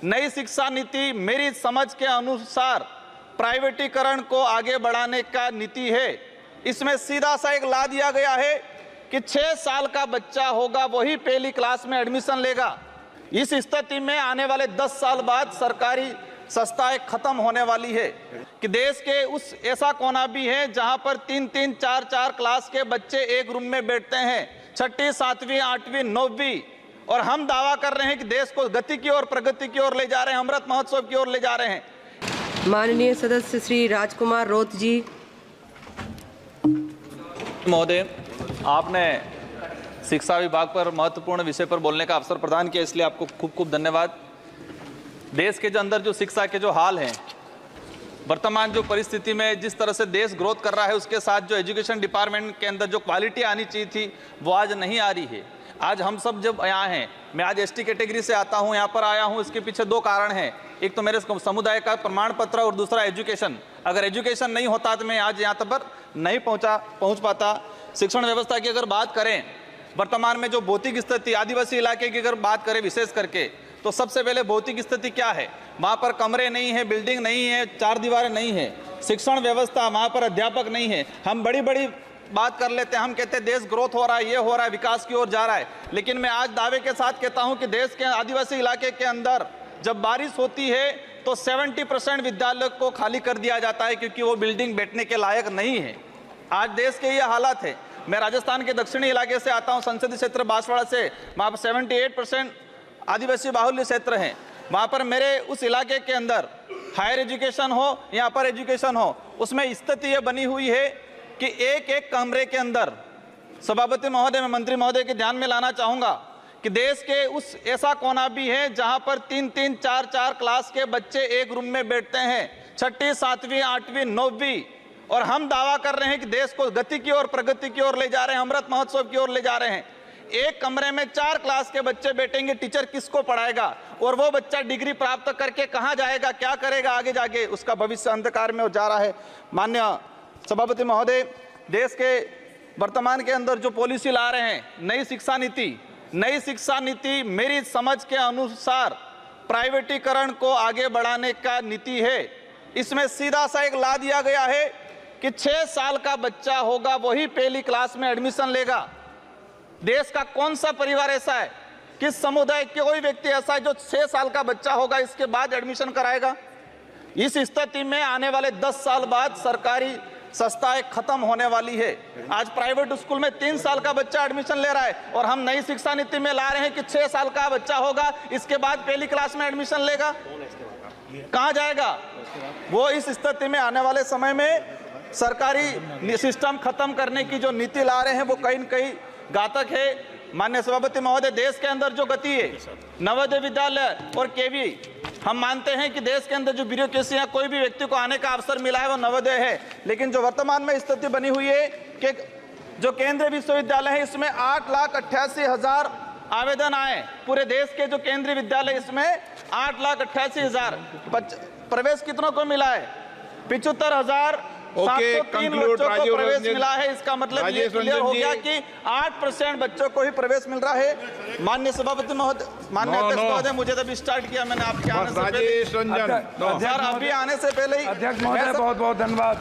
नई शिक्षा नीति मेरी समझ के अनुसार प्राइवेटीकरण को आगे बढ़ाने का नीति है। इसमें सीधा सा एक ला दिया गया है कि 6 साल का बच्चा होगा वही पहली क्लास में एडमिशन लेगा। इस स्थिति में आने वाले 10 साल बाद सरकारी संस्थाएं खत्म होने वाली है कि देश के उस ऐसा कोना भी है जहां पर 3-3, 4-4 क्लास के बच्चे एक रूम में बैठते हैं, 6वीं, 7वीं, 8वीं, 9वीं, और हम दावा कर रहे हैं कि देश को गति की ओर, प्रगति की ओर ले जा रहे हैं, अमृत महोत्सव की ओर ले जा रहे हैं। माननीय सदस्य श्री राजकुमार रोत जी। महोदय, आपने शिक्षा विभाग पर महत्वपूर्ण विषय पर बोलने का अवसर प्रदान किया, इसलिए आपको खूब खूब धन्यवाद। देश के जो अंदर जो शिक्षा के जो हाल हैं, वर्तमान जो परिस्थिति में जिस तरह से देश ग्रोथ कर रहा है, उसके साथ जो एजुकेशन डिपार्टमेंट के अंदर जो क्वालिटी आनी चाहिए थी वो आज नहीं आ रही है। आज हम सब जब यहाँ हैं, मैं आज एसटी कैटेगरी से आता हूँ, यहाँ पर आया हूँ, इसके पीछे 2 कारण हैं। एक तो मेरे समुदाय का प्रमाण पत्र और दूसरा एजुकेशन। अगर एजुकेशन नहीं होता तो मैं आज यहाँ तक पर नहीं पहुँच पाता। शिक्षण व्यवस्था की अगर बात करें, वर्तमान में जो भौतिक स्थिति आदिवासी इलाके की अगर बात करें विशेष करके, तो सबसे पहले भौतिक स्थिति क्या है? वहाँ पर कमरे नहीं है, बिल्डिंग नहीं है, 4 दीवारें नहीं है, शिक्षण व्यवस्था, वहाँ पर अध्यापक नहीं है। हम बड़ी बड़ी बात कर लेते हैं, हम कहते हैं देश ग्रोथ हो रहा है, ये हो रहा है, विकास की ओर जा रहा है, लेकिन मैं आज दावे के साथ कहता हूँ कि देश के आदिवासी इलाके के अंदर जब बारिश होती है तो 70% विद्यालय को खाली कर दिया जाता है क्योंकि वो बिल्डिंग बैठने के लायक नहीं है। आज देश के ये हालात है। मैं राजस्थान के दक्षिणी इलाके से आता हूँ, संसदीय क्षेत्र बांसवाड़ा से, वहाँ पर 78% आदिवासी बाहुल्य क्षेत्र हैं। वहाँ पर मेरे उस इलाके के अंदर हायर एजुकेशन हो या अपर एजुकेशन हो, उसमें स्थिति ये बनी हुई है कि एक कमरे के अंदर, सभापति महोदय, मैं मंत्री महोदय के ध्यान में लाना चाहूँगा कि देश के उस ऐसा कोना भी है जहाँ पर 3-3, 4-4 क्लास के बच्चे एक रूम में बैठते हैं, 6वीं, 7वीं, 8वीं, 9वीं, और हम दावा कर रहे हैं कि देश को गति की ओर, प्रगति की ओर ले जा रहे हैं, अमृत महोत्सव की ओर ले जा रहे हैं। एक कमरे में 4 क्लास के बच्चे बैठेंगे, टीचर किसको पढ़ाएगा? और वो बच्चा डिग्री प्राप्त करके कहाँ जाएगा, क्या करेगा आगे जाके? उसका भविष्य अंधकार में जा रहा है। माननीय सभापति महोदय, देश के वर्तमान के अंदर जो पॉलिसी ला रहे हैं, नई शिक्षा नीति मेरी समझ के अनुसार प्राइवेटीकरण को आगे बढ़ाने का नीति है। इसमें सीधा सा एक ला दिया गया है कि 6 साल का बच्चा होगा वही पहली क्लास में एडमिशन लेगा। देश का कौन सा परिवार ऐसा है, किस समुदाय के कोई व्यक्ति ऐसा है जो 6 साल का बच्चा होगा इसके बाद एडमिशन कराएगा? इस स्थिति में आने वाले 10 साल बाद सरकारी संस्थाएं खत्म होने वाली है। आज प्राइवेट स्कूल में 3 साल का बच्चा एडमिशन ले रहा है और हम नई शिक्षा नीति में ला रहे हैं कि 6 साल का बच्चा होगा, इसके बाद पहली क्लास में एडमिशन लेगा। कहाँ जाएगा वो? इस स्थिति में आने वाले समय में सरकारी सिस्टम खत्म करने की जो नीति ला रहे हैं वो कहीं न कहीं घातक है। माननीय सभापति महोदय, देश के अंदर जो गति है, नवोदय विद्यालय और केवी, हम मानते हैं कि देश के अंदर जो ब्यूरोक्रेसी है, कोई भी व्यक्ति को आने का अवसर मिला है वो नवोदय है, लेकिन जो वर्तमान में स्थिति बनी हुई है कि जो केंद्रीय विश्वविद्यालय है इसमें 8,88,000 आवेदन आए। पूरे देश के जो केंद्रीय विद्यालय इसमें 8,88,000, प्रवेश कितनों को मिला है? 75,703 बच्चों को प्रवेश मिला है। इसका मतलब ये क्लियर हो गया कि 8% बच्चों को ही प्रवेश मिल रहा है। माननीय सभापति महोदय, माननीय अध्यक्ष महोदय, मुझे तब स्टार्ट किया मैंने आपके आने से पहले, अभी आने से पहले ही। अध्यक्ष महोदय बहुत बहुत धन्यवाद।